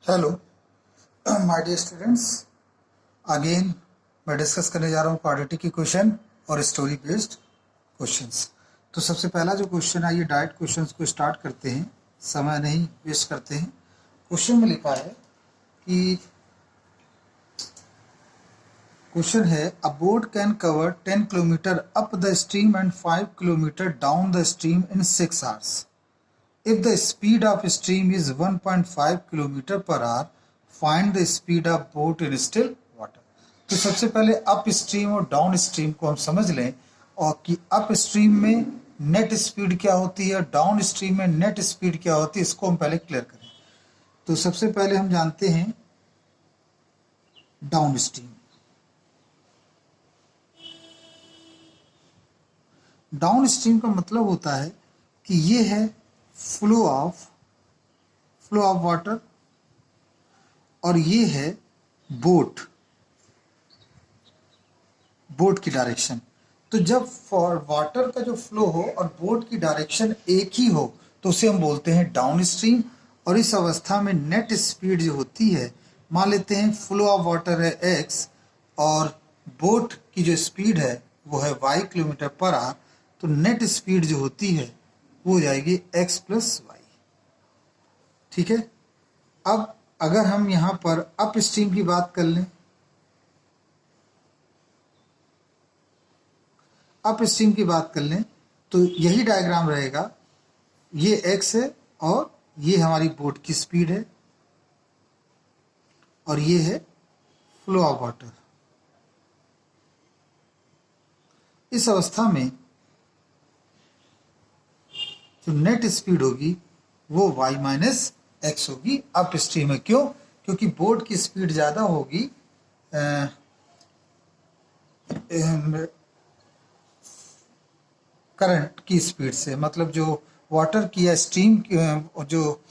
Hello my dear students, again मैं discuss करने जा रहा हूँ क्वाड्रेटिक इक्वेशन और स्टोरी बेस्ड क्वेश्चंस। तो सबसे पहला जो क्वेश्चन है, ये डायरेक्ट क्वेश्चंस को स्टार्ट करते हैं, समय नहीं वेस्ट करते हैं। क्वेश्चन में लिखा है कि क्वेश्चन है अ boat can cover 10 kilometre up the stream and 5 kilometre down the stream in 6 hours. If the speed of stream is 1.5 kilometre per hour, find the speed of boat in still water. तो सबसे पहले up stream और down stream को हम समझ लें, और कि अप स्ट्रीम में नेट स्पीड क्या होती है, डाउन स्ट्रीम में नेट स्पीड क्या होती है, इसको हम पहले क्लियर करें। तो सबसे पहले हम जानते हैं डाउन स्ट्रीम। डाउन स्ट्रीम का मतलब होता है कि ये है फ्लो ऑफ वाटर, और ये है बोट की डायरेक्शन। तो जब वाटर का जो फ्लो हो और बोट की डायरेक्शन एक ही हो तो उसे हम बोलते हैं डाउन स्ट्रीम। और इस अवस्था में नेट स्पीड जो होती है, मान लेते हैं फ्लो ऑफ वाटर है x और बोट की जो स्पीड है वो है y किलोमीटर पर आवर, तो नेट स्पीड जो होती है वो हो जाएगी x प्लस वाई। ठीक है। अब अगर हम यहाँ पर अप स्ट्रीम की बात कर लें, अप स्ट्रीम की बात कर लें तो यही डायग्राम रहेगा। ये x है और ये हमारी बोट की स्पीड है और ये है फ्लो ऑफ वाटर। इस अवस्था में जो नेट स्पीड होगी वो y माइनस एक्स होगी अप स्ट्रीम में। क्यों? क्योंकि बोट की स्पीड ज़्यादा होगी करंट की स्पीड से। मतलब जो वाटर की या स्ट्रीम की जो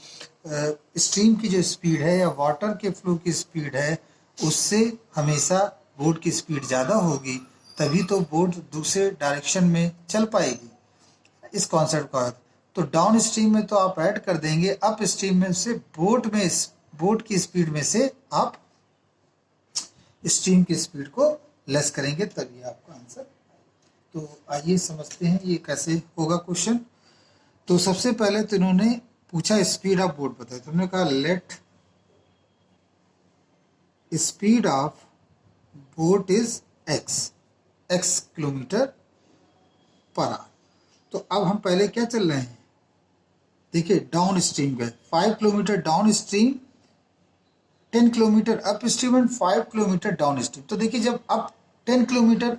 स्ट्रीम की जो स्पीड है या वाटर के फ्लो की स्पीड है, उससे हमेशा बोट की स्पीड ज़्यादा होगी, तभी तो बोट दूसरे डायरेक्शन में चल पाएगी। इस कॉन्सेप्ट का तो डाउन स्ट्रीम में तो आप ऐड कर देंगे, अप स्ट्रीम में से बोट की स्पीड में से आप स्ट्रीम की स्पीड को लेस करेंगे, तभी आपका आंसर। तो आइए समझते हैं ये कैसे होगा क्वेश्चन। तो सबसे पहले तो इन्होंने पूछा स्पीड ऑफ बोट बताए, तो उन्होंने कहा let speed of boat is x kilometre per hour. तो अब हम पहले क्या चल रहे हैं, देखिए डाउन स्ट्रीम गए 5 kilometre down stream, 10 kilometre up stream and 5 kilometre down stream. तो देखिए जब आप 10 किलोमीटर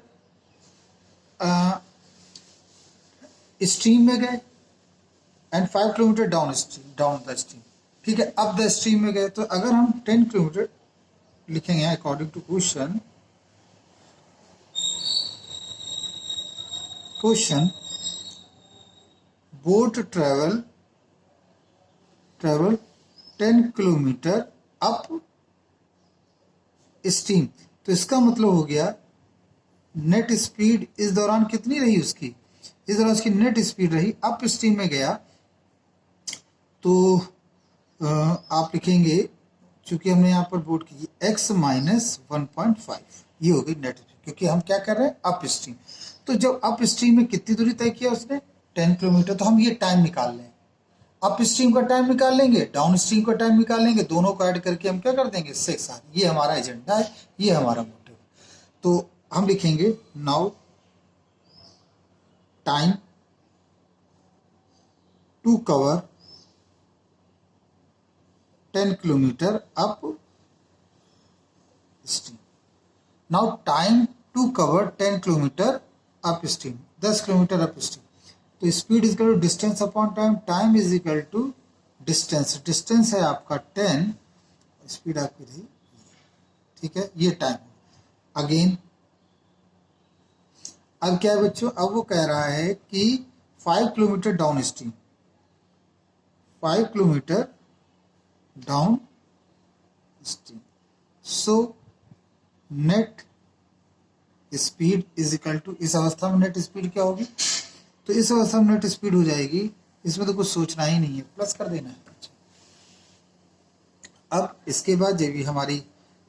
स्ट्रीम में गए and 5 kilometre down the stream, ठीक है, अप द स्ट्रीम में गए, तो अगर हम 10 किलोमीटर लिखेंगे according to question boat travel 10 kilometre up stream. तो इसका मतलब हो गया नेट स्पीड इस दौरान कितनी रही उसकी, इस दौरान उसकी नेट स्पीड रही, अप स्ट्रीम में गया तो आप लिखेंगे, चूंकि हमने यहाँ पर बोट की x माइनस 1.5, ये हो गई नेट स्पीड, क्योंकि हम क्या कर रहे हैं अप स्ट्रीम। तो जब अप स्ट्रीम में कितनी दूरी तय किया उसने 10 किलोमीटर, तो हम ये टाइम निकाल लें, अप स्ट्रीम का टाइम निकाल लेंगे, डाउन स्ट्रीम का टाइम निकाल लेंगे, दोनों को ऐड करके हम क्या कर देंगे 6 आवर। ये हमारा एजेंडा है, ये हमारा मोटिव। तो हम लिखेंगे now time to cover 10 kilometre up stream. Now time to cover 10 kilometre up stream, 10 kilometre up stream. तो speed is equal to distance upon time, time is equal to distance, distance है आपका 10, speed आपकी रही, ठीक है, ये time. Again अब क्या है बच्चों, अब वो कह रहा है कि 5 kilometre downstream, 5 kilometre downstream, so net speed is equal to, इस अवस्था में नेट स्पीड क्या होगी, तो इस अवस्था में नेट स्पीड हो जाएगी, इसमें तो कुछ सोचना ही नहीं है, प्लस कर देना है। अब इसके बाद जब भी हमारी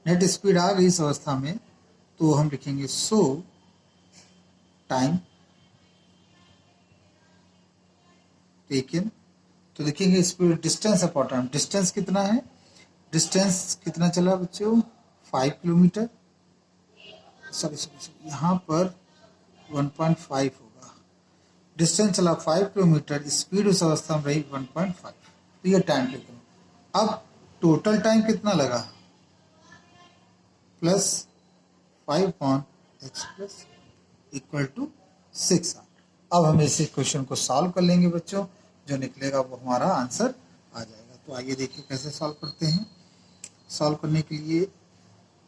नेट स्पीड आ गई इस अवस्था में, तो हम लिखेंगे सो टाइम टेकन। तो लिखेंगे speed distance upon time. Distance कितना है, डिस्टेंस कितना चला बच्चों, 5 किलोमीटर। सॉरी यहाँ पर 1.5 होगा। डिस्टेंस चला 5 किलोमीटर, स्पीड उस अवस्था में रही 1.5। तो ये टाइम टेकन। अब टोटल टाइम कितना लगा, plus 5/x plus equal to 6 hour. अब हम इस क्वेश्चन को सॉल्व कर लेंगे बच्चों, जो निकलेगा वो हमारा आंसर आ जाएगा। तो आइए देखिए कैसे सॉल्व करते हैं। सॉल्व करने के लिए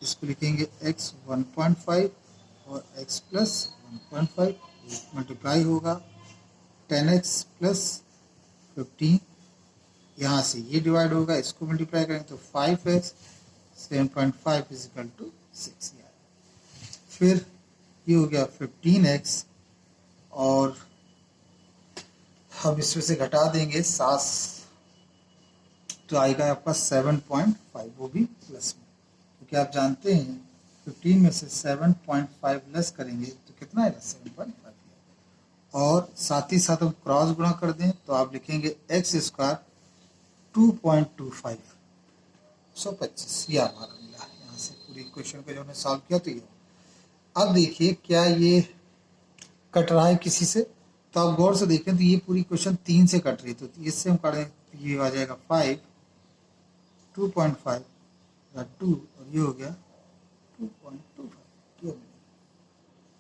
इसको लिखेंगे x 1.5 और x प्लस 1.5 मल्टीप्लाई होगा 10x प्लस 15, यहाँ से ये डिवाइड होगा, इसको मल्टीप्लाई करेंगे तो 5x 7.5 इजिकल टू 6। फिर ये हो गया 15x और हम इसमें से घटा देंगे 7, तो आएगा आपका 7.5, वो भी प्लस में, क्योंकि आप जानते हैं 15 में से 7.5 लेस करेंगे तो कितना आएगा 7.5। और साथ ही साथ हम क्रॉस गुणा कर दें तो आप लिखेंगे x स्क्वायर 2.25 125। यह हमारा मिला। यहाँ से पूरी क्वेश्चन को जो हमने सॉल्व किया तो ये। अब देखिए क्या ये कट रहा है किसी से, तो आप गौर से देखें तो ये पूरी क्वेश्चन 3 से कट रही है, तो इससे हम काटें तो ये आ जाएगा 5, 2.5 2 और ये हो गया 2.25।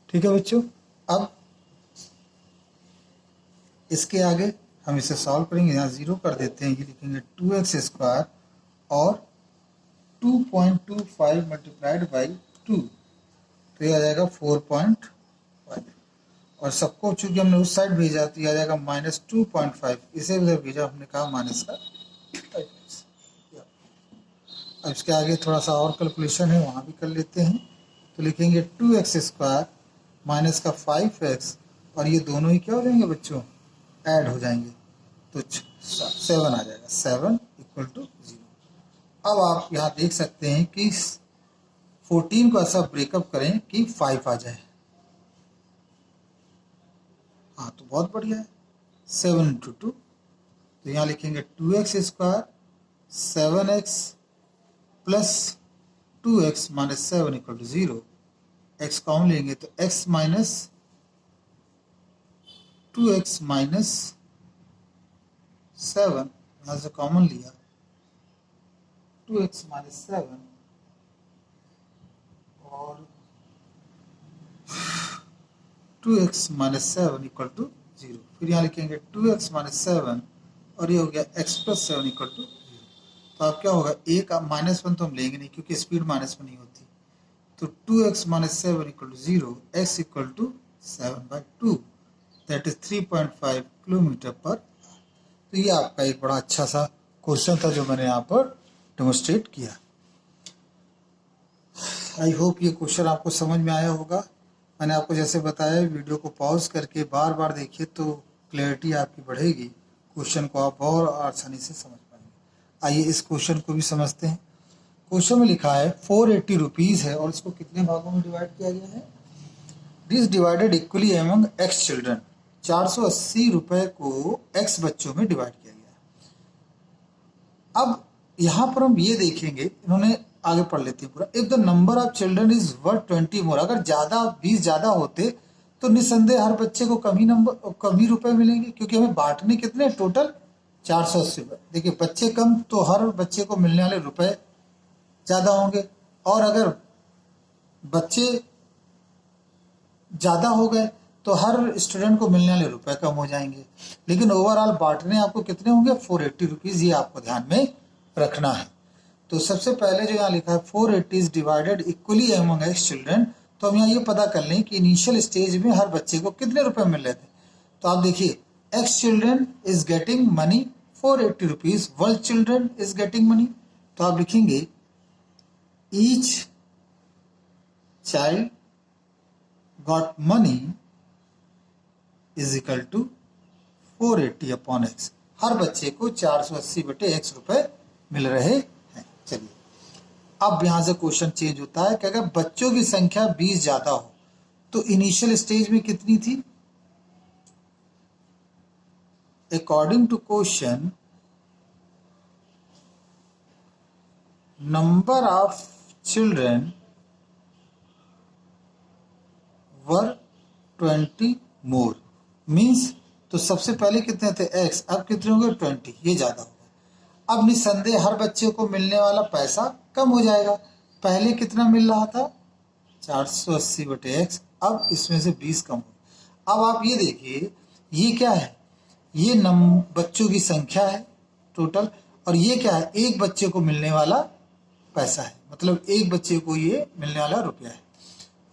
ठीक है बच्चों। अब इसके आगे हम इसे सॉल्व करेंगे, यहाँ 0 कर देते हैं, ये लिखेंगे 2x स्क्वायर और 2.25 मल्टीप्लाइड बाई 2, तो ये आ जाएगा 4.5। और सबको चूंकि हमने उस साइड भेजा तो ये आ जाएगा -2.5, इसे उधर भेजा हमने कहा माइनस का 5x। अब इसके आगे थोड़ा सा और कैलकुलेशन है, वहाँ भी कर लेते हैं। तो लिखेंगे 2x स्क्वायर माइनस का 5x और ये दोनों ही क्या हो जाएंगे बच्चों, ऐड हो जाएंगे, तो 7 आ जाएगा, 7 इक्वल टू 0। अब आप यहाँ देख सकते हैं कि 14 को ऐसा ब्रेकअप करें कि 5 आ जाए। हाँ तो बहुत बढ़िया है, 7 × 2, तो यहाँ लिखेंगे 2x square 7x plus 2x minus 7 equal to 0। x common लेंगे तो x माइनस 2x माइनस 7, यहाँ से कॉमन लिया 2x माइनस 7 और 2x माइनस 7 इक्वल टू 0। फिर यहाँ लिखेंगे 2x माइनस 7 और ये हो गया x प्लस 7 इक्वल टू 0। तो अब क्या होगा, एक -1 तो हम लेंगे नहीं क्योंकि स्पीड माइनस में नहीं होती, तो 2x minus 7 equal to 0, x equal to 7/2 that is 3.5 kilometre पर। तो ये आपका एक बड़ा अच्छा सा क्वेश्चन था जो मैंने यहाँ पर डेमोन्स्ट्रेट किया। आई होप ये क्वेश्चन आपको समझ में आया होगा। मैंने आपको जैसे बताया वीडियो को पॉज करके बार बार देखिए तो क्लैरिटी आपकी बढ़ेगी, क्वेश्चन को आप और आसानी से समझ पाएंगे। आइए इस क्वेश्चन को भी समझते हैं। क्वेश्चन में लिखा है 480 रुपीज़ है और इसको कितने भागों में डिवाइड किया गया है। This divided equally among x children. 480 रुपए को x बच्चों में डिवाइड किया गया। अब यहाँ पर हम ये देखेंगे, इन्होंने आगे पढ़ लेते हैं पूरा। If the number of children is worth 20 मोर, अगर ज्यादा 20 ज्यादा होते तो निस्संदेह हर बच्चे को कम ही रुपए मिलेंगे, क्योंकि हमें बांटने कितने टोटल 480 रुपए। देखिए बच्चे कम तो हर बच्चे को मिलने वाले रुपए ज्यादा होंगे, और अगर बच्चे ज्यादा हो गए तो हर स्टूडेंट को मिलने वाले रुपए कम हो जाएंगे। लेकिन ओवरऑल बांटने आपको कितने होंगे 480 रुपीज, ये आपको ध्यान में रखना है। तो सबसे पहले जो यहाँ लिखा है 480 is divided equally among x children, तो हम यहाँ ये पता कर लें कि इनिशियल स्टेज में हर बच्चे को कितने रुपए मिल रहे थे। तो आप देखिए x children is getting money 480 rupees, world children is getting money, तो आप लिखेंगे each child got money is equal to 480 upon x। हर बच्चे को 480/x रुपए मिल रहे हैं। चलिए अब यहां से क्वेश्चन चेंज होता है कि अगर बच्चों की संख्या 20 ज्यादा हो तो इनिशियल स्टेज में कितनी थी। According to question number of children were 20 more means, तो सबसे पहले कितने थे x, अब कितने होंगे 20, ये ज्यादा होगा। अब निसंदेह हर बच्चे को मिलने वाला पैसा कम हो जाएगा। पहले कितना मिल रहा था 480/x, अब इसमें से 20 कम हो। अब आप ये देखिए ये क्या है, ये बच्चों की संख्या है टोटल, और ये क्या है, एक बच्चे को मिलने वाला पैसा है, मतलब एक बच्चे को ये मिलने वाला रुपया है।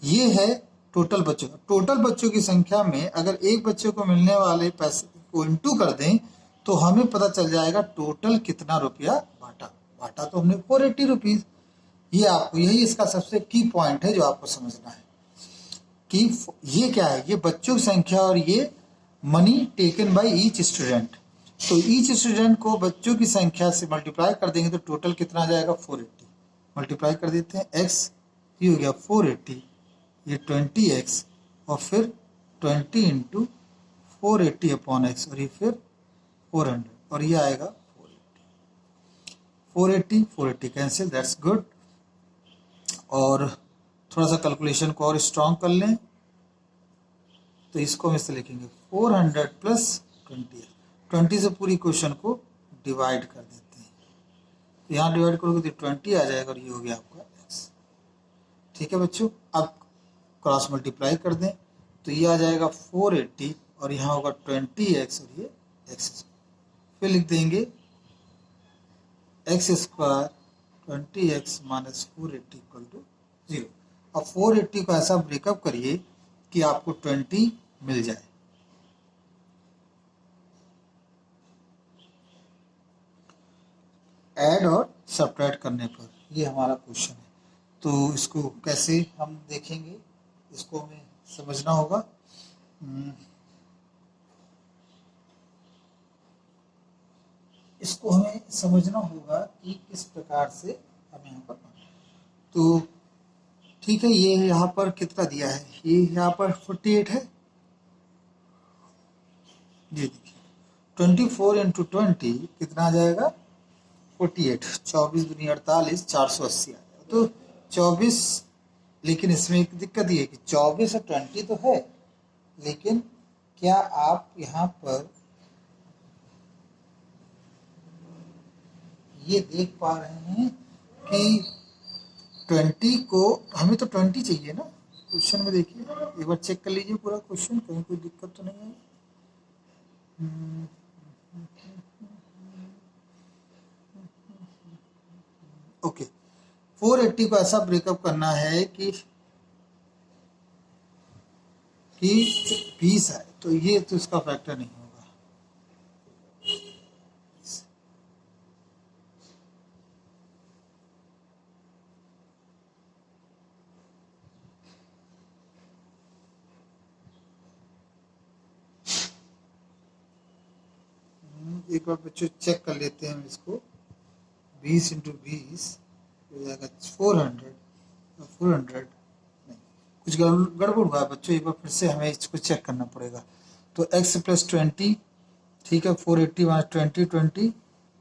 ये है टोटल बच्चों का। टोटल बच्चों की संख्या में अगर एक बच्चे को मिलने वाले पैसे को इंटू कर दें तो हमें पता चल जाएगा टोटल कितना रुपया बांटा। बांटा तो हमने 480 रुपीज। ये आपको, यही इसका सबसे की पॉइंट है जो आपको समझना है कि ये क्या है, ये बच्चों की संख्या और ये money taken by each student. तो ईच स्टूडेंट को बच्चों की संख्या से मल्टीप्लाई कर देंगे तो टोटल कितना आ जाएगा 480। मल्टीप्लाई कर देते हैं, x ये हो गया 480, ये 20x और फिर 20 इंटू 480/x और ये फिर 400 और ये आएगा 480। 480 कैंसिल, दैट्स गुड। और थोड़ा सा कैलकुलेशन को और स्ट्रॉन्ग कर लें तो इसको हम इससे लिखेंगे 400 प्लस 20। 20 से पूरी क्वेश्चन को डिवाइड कर देते हैं, तो यहाँ डिवाइड करोगे तो 20 आ जाएगा और ये हो गया आपका x। ठीक है बच्चों, अब क्रॉस मल्टीप्लाई कर दें तो ये आ जाएगा 480 और यहाँ होगा 20x और ये x। फिर लिख देंगे x² 20x minus 480 equal to 0। अब 480 को ऐसा ब्रेकअप करिए कि आपको 20 मिल जाए। ऐड और सब्ट्रैक्ट करने पर ये हमारा क्वेश्चन है। तो इसको कैसे हम देखेंगे, इसको हमें समझना होगा। इसको हमें समझना होगा कि किस प्रकार से हम यहाँ पर, तो ठीक है, ये यहाँ पर कितना दिया है, ये यहाँ पर 48 है। जी देखिए 24 इंटू 20 कितना आ जाएगा 48, 24 दूनी 48, 480 आ जाएगा। तो 24, लेकिन इसमें एक दिक्कत ये है कि 24 और 20 तो है, लेकिन क्या आप यहाँ पर ये देख पा रहे हैं कि 20 को, हमें तो 20 चाहिए ना क्वेश्चन में। देखिए एक बार चेक कर लीजिए पूरा क्वेश्चन, कहीं कोई दिक्कत तो नहीं है। ओके, 480 को ऐसा ब्रेकअप करना है कि 20 है, तो ये तो इसका फैक्टर नहीं होगा। एक बार बच्चों चेक कर लेते हैं हम इसको। 20 इंटू 20 हो जाएगा 400, 400 नहीं, कुछ गड़बड़ हुआ है बच्चों, एक बार फिर से हमें इसको चेक करना पड़ेगा। तो x प्लस 20, ठीक है, 480 माइनस 20, 20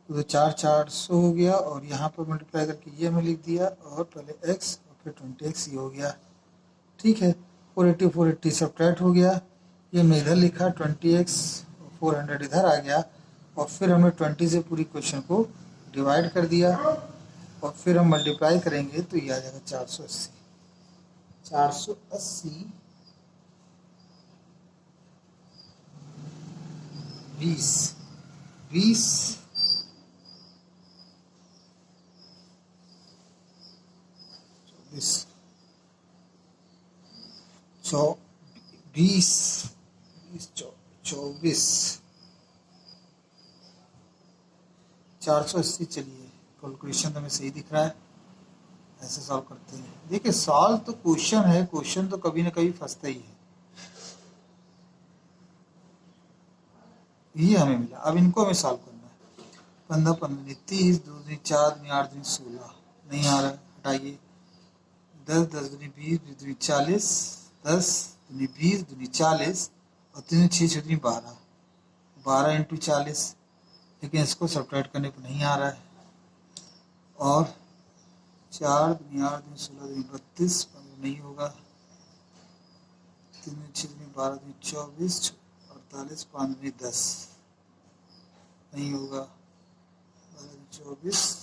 तो 400 हो गया, और यहाँ पर मल्टीप्लाई करके ये हमें लिख दिया, और पहले x और फिर 20x ये हो गया। ठीक है, 480 सब्ट्रैक्ट हो गया, ये मैं इधर लिखा 20x, 400 इधर आ गया, और फिर हमने 20 से पूरी क्वेश्चन को डिवाइड कर दिया, और फिर हम मल्टीप्लाई करेंगे तो ये आ जाएगा 480। 480 20 20 24 480। चलिए कैलकुलेशन तो हमें सही दिख रहा है, ऐसे सॉल्व करते हैं। देखिए सॉल्व तो क्वेश्चन है, क्वेश्चन तो कभी ना कभी फंसता ही है। ये हमें मिला, अब इनको हमें सॉल्व करना है। 15 15 30, 2 दूनी 4, दूनी 8, दूनी 16 नहीं आ रहा है, हटाइए। 10 10 दूनी 20, 20 दूनी 40, 10 दूनी 20, दूनी 40 और 3 6 6 दूनी 12, 12 इंटू 40, लेकिन इसको सब्ट्रैक्ट करने पर नहीं आ रहा है। और 4 दूनी 8, दूनी 16, दूनी 32, 15 नहीं होगा। 3 6 दूनी 12, दूनी 24, 48, 5 दूनी 10 नहीं होगा। 24,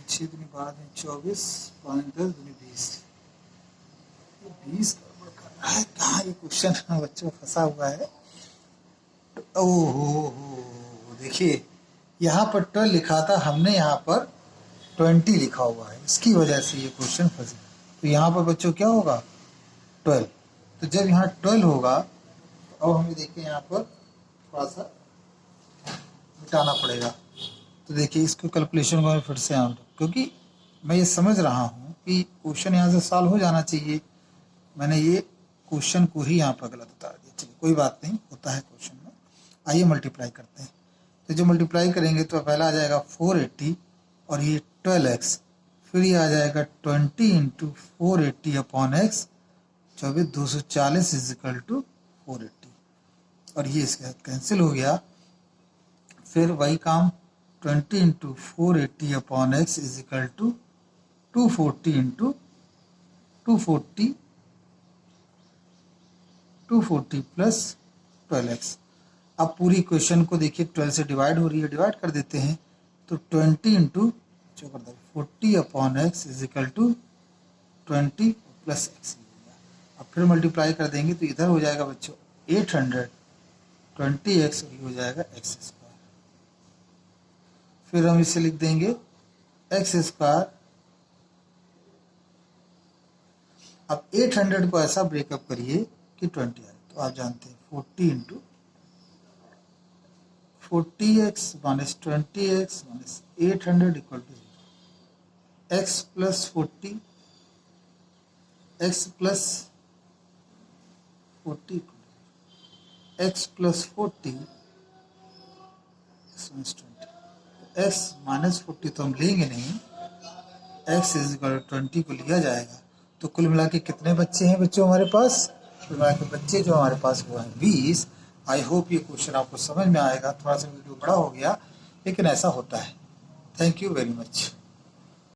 6 दूनी 12, दूनी 24, 5 10 दूनी 20, 20 कहाँ ये क्वेश्चन बच्चों फंसा हुआ है। ओहो देखिए यहाँ पर 12 लिखा था, हमने यहाँ पर 20 लिखा हुआ है, इसकी वजह से ये क्वेश्चन फंसे। तो यहाँ पर बच्चों क्या होगा 12। तो जब यहाँ 12 होगा तो अब हमें देखिए यहाँ पर थोड़ा सा मिटाना पड़ेगा। तो देखिए इसको कैलकुलेशन को फिर से आऊँ, क्योंकि मैं ये समझ रहा हूँ कि क्वेश्चन यहाँ से सॉल्व हो जाना चाहिए, मैंने ये क्वेश्चन को ही यहाँ पर गलत उतार दिया। चलिए कोई बात नहीं, होता है क्वेश्चन में। आइए मल्टीप्लाई करते हैं। तो जो मल्टीप्लाई करेंगे तो पहला आ जाएगा 480 और ये 12x, फिर ये आ जाएगा 20 into 480 upon x, 24 240 is equal to 480 और ये इसके साथ कैंसिल हो गया। फिर वही काम 20 into 480 upon x is equal to 240 into 240 plus 12x। अब पूरी इक्वेशन को देखिए 12 से डिवाइड हो रही है, डिवाइड कर देते हैं। तो 20 into 40 upon x is equal to 20 plus x. अब फिर मल्टीप्लाई कर देंगे तो इधर हो जाएगा बच्चों 820x और ये हो जाएगा एक्स स्क्वायर। फिर हम इसे लिख देंगे एक्स स्क्वायर। अब 800 को ऐसा ब्रेकअप करिए कि 20 आए, तो आप जानते हैं 40 into 40x minus 20x minus 800 equal to 0। X plus 40 x plus 40 x plus 40 x minus 40 तो हम लेंगे नहीं, एक्स इज इक्वल टू 20 को लिया जाएगा। तो कुल मिला के कितने बच्चे हैं बच्चों हमारे पास? कुल मिला के बच्चे जो हमारे पास हुआ है 20। आई होप ये क्वेश्चन आपको समझ में आएगा। थोड़ा सा वीडियो बड़ा हो गया लेकिन ऐसा होता है। Thank you very much.